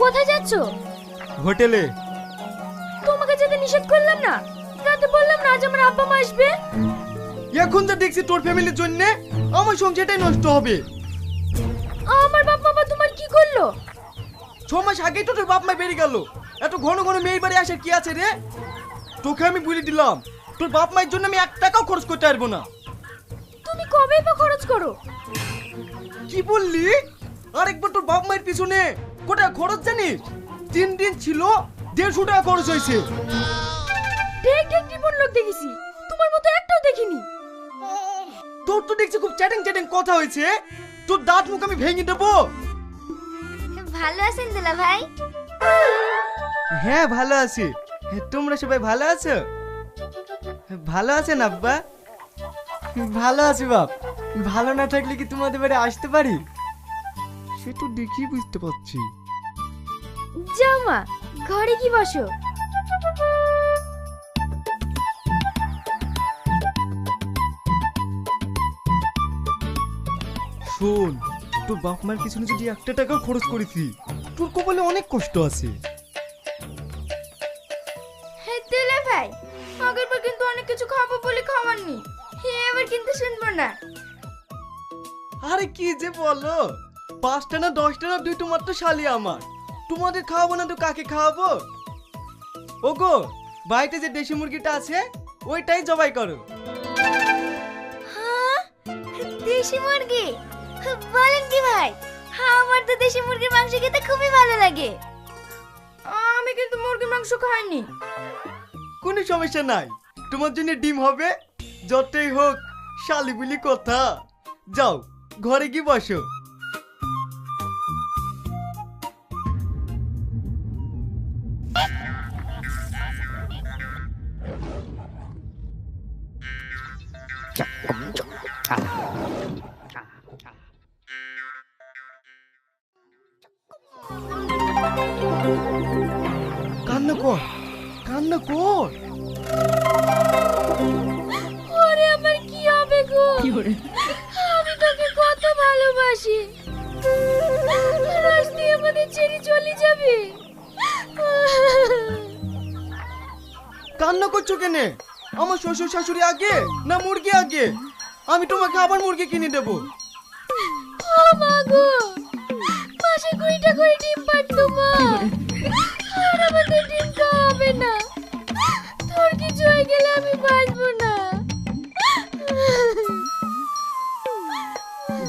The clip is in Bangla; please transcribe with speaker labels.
Speaker 1: কোথায় যাচ্ছো?
Speaker 2: হোটেলে।
Speaker 1: তোমাকে যেতে নিষেধ করলাম না? রাতে বললাম না আজ আমার আব্বা মা আসবে।
Speaker 2: এখন যা দেখছি তোর ফ্যামিলির জন্য আমার সংসারটাই নষ্ট হবে।
Speaker 1: আমার বাপ মা তোমার কি করলো?
Speaker 2: 6 মাস আগেই তো তোর বাপ মা বেরিয়ে গেল, এত ঘন ঘন মেয়ের বাড়ি আসার কি আছে রে? তোকে আমি বলে দিলাম তোর বাপ মায়ের জন্য আমি 1 টাকাও খরচ করতে পারবো না।
Speaker 1: তুমি কবে বা খরচ করো?
Speaker 2: কি বললি? আরেকবার তোর বাপ মায়ের পিছনে কোটা খরচ জানিস? 3 দিন ছিল 150 টাকা খরচ হয়েছে।
Speaker 1: ডিটেকটিভ লোক দেখেছি, তোমার মতো একটাও দেখিনি।
Speaker 2: তোর তো দেখছি খুব চ্যাটিং চ্যাটিং কথা হয়েছে, তোর দাঁত মুখ আমি ভেঙে দেবো।
Speaker 1: ভালো আছেন দুলা ভাই?
Speaker 2: হ্যাঁ ভালো আছি। তোমরা সবাই ভালো আছো? ভালো আছেন আব্বা? ভালো আছি বাপ। ভালো না থাকলে কি তোমাদের বাড়ি আসতে পারি? সে তো দেখি বুঝতে পারছি।
Speaker 1: যাও মা, ঘরে কি বসো।
Speaker 2: শোন, তোর বাপ মার পিছনে যদি 1 টাকাও খরচ করেছি, তোর কপালে অনেক কষ্ট আছে।
Speaker 1: হ্যাঁ দুলা ভাই, আগের বার কিন্তু অনেক কিছু খাবো বলে খাওয়াননি, এবার কিন্তু শুনবো না।
Speaker 2: আরে কি যে বলো, 5টা না 10টা না 2 তোমার তো শালি আমার, তোমাদের খাওয়াবো না তো কাকে খাওয়াবো? ওগো, বাড়িতে যে দেশি মুরগিটা আছে ওইটাই জবাই করো।
Speaker 1: হ্যাঁ, দেশি মুরগি? বলেন কি ভাই? আমার তো দেশি মুরগির মাংস খেতে খুবই ভালো লাগে। আমি কিন্তু মুরগির মাংস খাইনি।
Speaker 2: কোনো সমস্যা নাই, তোমার জন্য ডিম হবে। যতই হোক শালি বলি কথা। যাও ঘরে গিয়ে বসো। কান্না কর, কান্না কর।
Speaker 1: ওরে আমার কি হবে গো? আমি তোকে কত ভালোবাসি, রাস্তায় আমাদের ছেড়ে চলে যাবে।
Speaker 2: কান্না করছো কেনে? আমার শ্বশুর শাশুড়ি আগে না মুরগি আগে? আমি তোমাকে আবার মুরগি কিনে দেবো।
Speaker 1: ও মা গো, মাসে 20টা করে ডিম পাড়তো মা, আর আমাদের ডিম খাওয়া হবে না। তোর কিছু হয়ে গেলে আমি বাঁচবো না।